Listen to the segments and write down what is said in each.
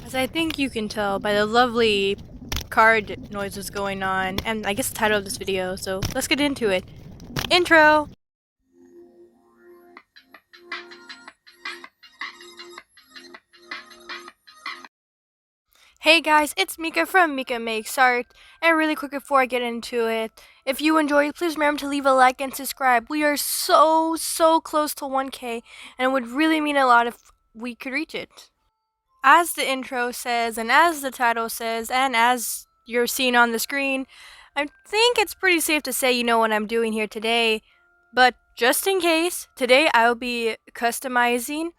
As I think you can tell by the lovely card noises going on, and I guess the title of this video, so let's get into it. Intro! Hey guys, it's Mica from Mica Makes Art, and really quick before I get into it, if you enjoyed, please remember to leave a like and subscribe. We are so close to 1K, and it would really mean a lot if we could reach it. As the intro says, and as the title says, and as you're seeing on the screen, I think it's pretty safe to say you know what I'm doing here today. But just in case, today I will be customizing.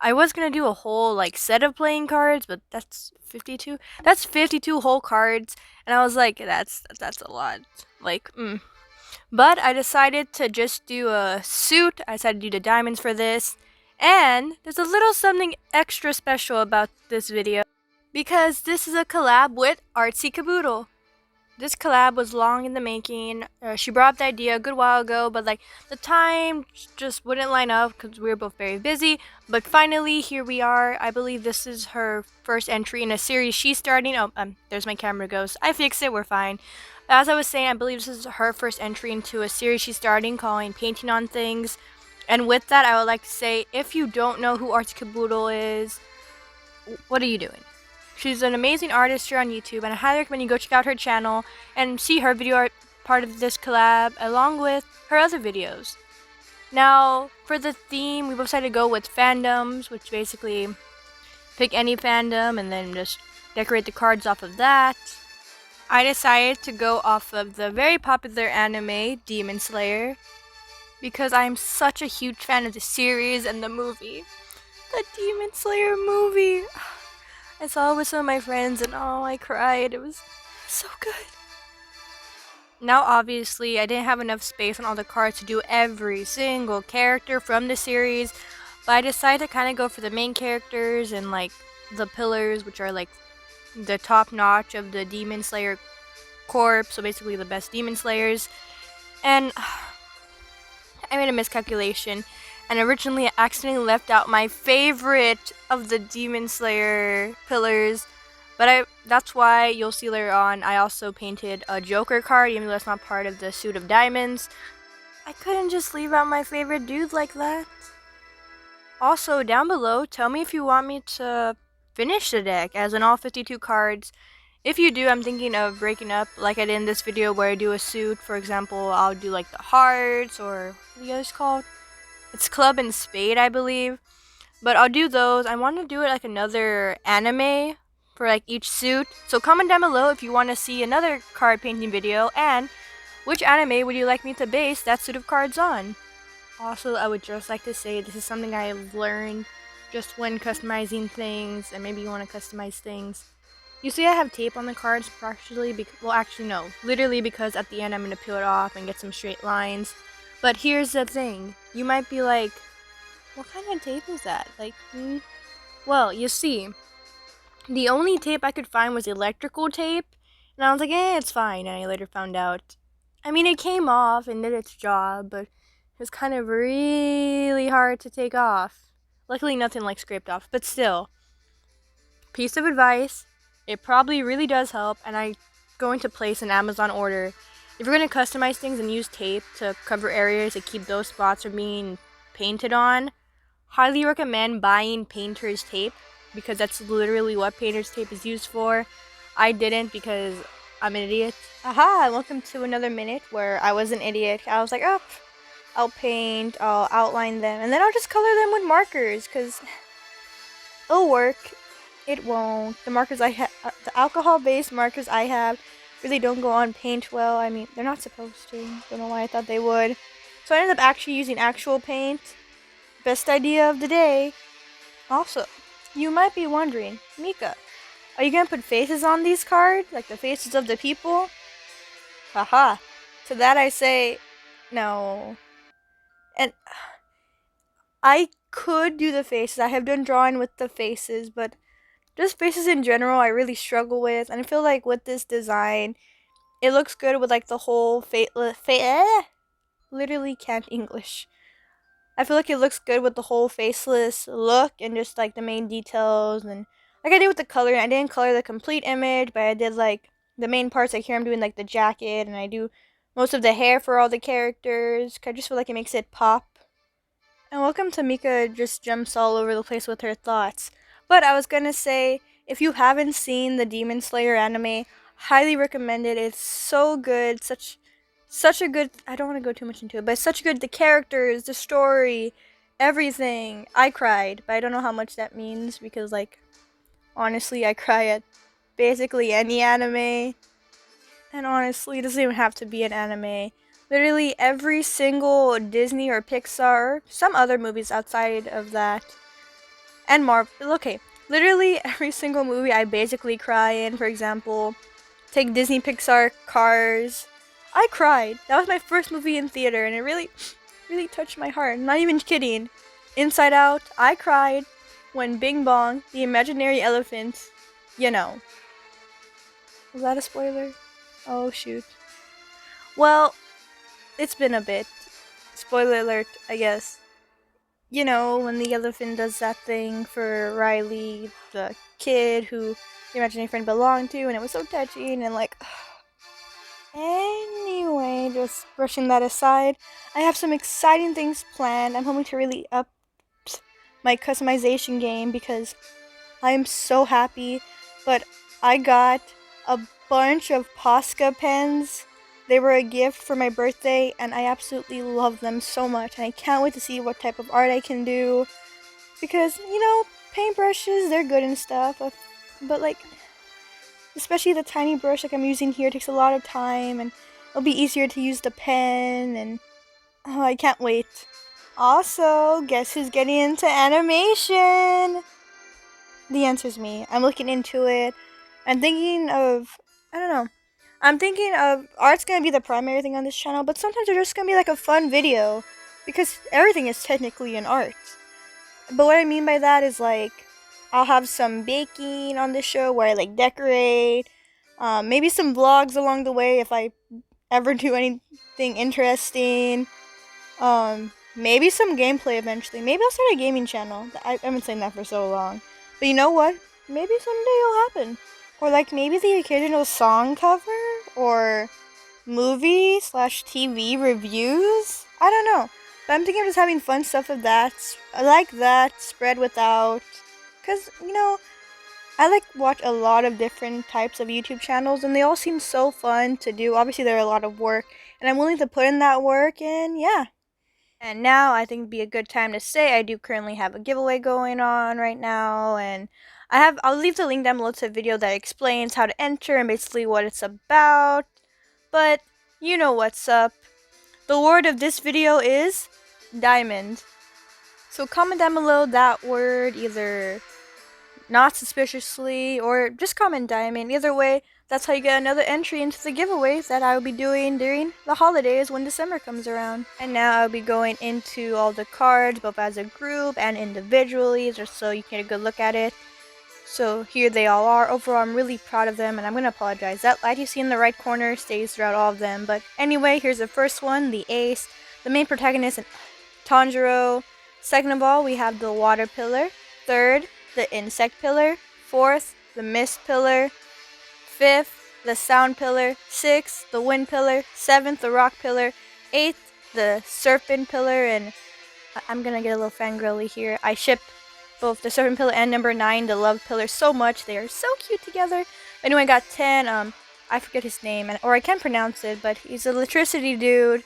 I was gonna do a whole set of playing cards, but that's 52. That's 52 whole cards, and I was like, that's a lot. But I decided to just do a suit. I decided to do the diamonds for this. And there's a little something extra special about this video because this is a collab with Artsy Caboodle. This collab was long in the making. She brought up the idea a good while ago, but the time just wouldn't line up because we were both very busy. But finally, here we are. I believe this is her first entry in a series she's starting. Oh, there's my camera goes. I fixed it. We're fine. As I was saying, I believe this is her first entry into a series she's starting, calling Painting on Things. And with that, I would like to say, if you don't know who Artsy Caboodle is, what are you doing? She's an amazing artist here on YouTube, and I highly recommend you go check out her channel and see her video art part of this collab, along with her other videos. Now, for the theme, we decided to go with fandoms, which basically pick any fandom and then just decorate the cards off of that. I decided to go off of the very popular anime, Demon Slayer, because I'm such a huge fan of the series and the movie. The Demon Slayer movie. I saw it with some of my friends and oh, I cried. It was so good. Now obviously I didn't have enough space on all the cards to do every single character from the series, but I decided to kind of go for the main characters and the pillars, which are the top notch of the Demon Slayer corps, so basically the best Demon Slayers. And I made a miscalculation, and originally I accidentally left out my favorite of the Demon Slayer pillars, but that's why you'll see later on I also painted a Joker card, even though that's not part of the suit of diamonds. I couldn't just leave out my favorite dude like that. Also, down below, tell me if you want me to finish the deck, as in all 52 cards. If you do, I'm thinking of breaking up like I did in this video where I do a suit. For example, I'll do the hearts, or what are you guys called? It's club and spade, I believe. But I'll do those. I want to do it another anime for each suit. So comment down below if you want to see another card painting video, and which anime would you like me to base that suit of cards on. Also, I would just like to say this is something I have learned just when customizing things, and maybe you want to customize things. You see I have tape on the cards partially literally because at the end I'm going to peel it off and get some straight lines. But here's the thing, you might be like, what kind of tape is that? Well, you see, the only tape I could find was electrical tape, and I was like, it's fine, and I later found out, it came off and did its job, but it was kind of really hard to take off. Luckily nothing scraped off, but still, piece of advice, it probably really does help, and I'm going to place an Amazon order. If you're going to customize things and use tape to cover areas to keep those spots from being painted on, highly recommend buying painter's tape, because that's literally what painter's tape is used for. I didn't because I'm an idiot. Aha! Welcome to another minute where I was an idiot. I was like, oh, I'll paint, I'll outline them, and then I'll just color them with markers, because it'll work. It won't. The markers I have, the alcohol-based markers I have, really don't go on paint well. They're not supposed to. Don't know why I thought they would. So I ended up actually using actual paint. Best idea of the day. Also, you might be wondering, Mica, are you gonna put faces on these cards? Like the faces of the people? Haha. To that I say, no. And I could do the faces. I have done drawing with the faces, but just faces in general I really struggle with, and I feel like with this design it looks good with the whole literally can't English. I feel like it looks good with the whole faceless look and just the main details and like I did with the coloring. I didn't color the complete image, but I did like the main parts. Like here I'm doing like the jacket, and I do most of the hair for all the characters. 'Cause I just feel like it makes it pop. And welcome to Mica just jumps all over the place with her thoughts. But I was gonna say, if you haven't seen the Demon Slayer anime, highly recommend it. It's so good. Such a good, I don't want to go too much into it, but it's such good, the characters, the story, everything. I cried, but I don't know how much that means because like honestly I cry at basically any anime. And honestly, it doesn't even have to be an anime. Literally every single Disney or Pixar, some other movies outside of that, and Marvel. Okay, literally every single movie I basically cry in. For example, take Disney Pixar Cars. I cried. That was my first movie in theater, and it really, really touched my heart. I'm not even kidding. Inside Out, I cried when Bing Bong, the imaginary elephant, you know. Was that a spoiler? Oh shoot. Well, it's been a bit. Spoiler alert, I guess. You know, when the elephant does that thing for Riley, the kid who the imaginary friend belonged to, and it was so touching, and like. Anyway, just brushing that aside, I have some exciting things planned. I'm hoping to really up my customization game because I am so happy. But I got a bunch of Posca pens. They were a gift for my birthday, and I absolutely love them so much. And I can't wait to see what type of art I can do. Because, you know, paintbrushes, they're good and stuff. But like, especially the tiny brush like I'm using here takes a lot of time, and it'll be easier to use the pen, and oh, I can't wait. Also, guess who's getting into animation? The answer's me. I'm looking into it. I'm thinking of, I don't know. I'm thinking of art's gonna be the primary thing on this channel, but sometimes they're just gonna be like a fun video because everything is technically an art. But what I mean by that is like I'll have some baking on the show where I like decorate. Maybe some vlogs along the way if I ever do anything interesting. Maybe some gameplay eventually. Maybe I'll start a gaming channel. I've been saying that for so long. But you know what? Maybe someday it'll happen. Or like maybe the occasional song cover or movie slash TV reviews. I don't know. But I'm thinking of just having fun stuff of that. I like that spread without. Because, you know, I like watch a lot of different types of YouTube channels and they all seem so fun to do. Obviously, they're a lot of work and I'm willing to put in that work and yeah. And now I think it'd be a good time to say I do currently have a giveaway going on right now, and I'll leave the link down below to a video that explains how to enter and basically what it's about. But you know what's up. The word of this video is diamond. So comment down below that word, either not suspiciously or just comment diamond. Either way, that's how you get another entry into the giveaway that I will be doing during the holidays when December comes around. And now I'll be going into all the cards, both as a group and individually, just so you can get a good look at it. So here they all are. Overall, I'm really proud of them, and I'm going to apologize. That light you see in the right corner stays throughout all of them. But anyway, here's the first one, the ace, the main protagonist, Tanjiro. Second of all, we have the water pillar. Third, the insect pillar. Fourth, the mist pillar. Fifth, the sound pillar. Sixth, the wind pillar. Seventh, the rock pillar. Eighth, the serpent pillar. And I'm gonna get a little fangirly here. I ship both the serpent pillar and number 9, the love pillar, so much. They are so cute together. Anyway, I got 10. I forget his name, or I can't pronounce it, but he's an electricity dude.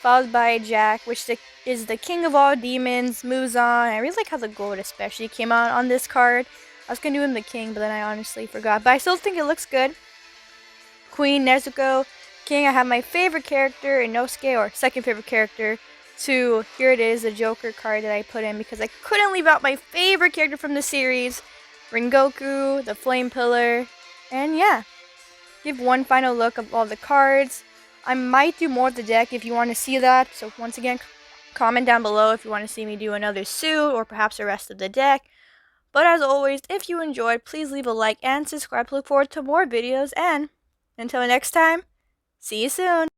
Followed by Jack, which is the king of all demons, moves on. I really like how the gold especially came out on this card. I was going to do him the king, but then I honestly forgot. But I still think it looks good. Queen, Nezuko, king. I have my favorite character, Inosuke, or second favorite character. 2, here it is, the Joker card that I put in because I couldn't leave out my favorite character from the series. Rengoku, the flame pillar. And yeah, give one final look of all the cards. I might do more of the deck if you want to see that. So once again, comment down below if you want to see me do another suit or perhaps the rest of the deck. But as always, if you enjoyed, please leave a like and subscribe to look forward to more videos. And until next time, see you soon.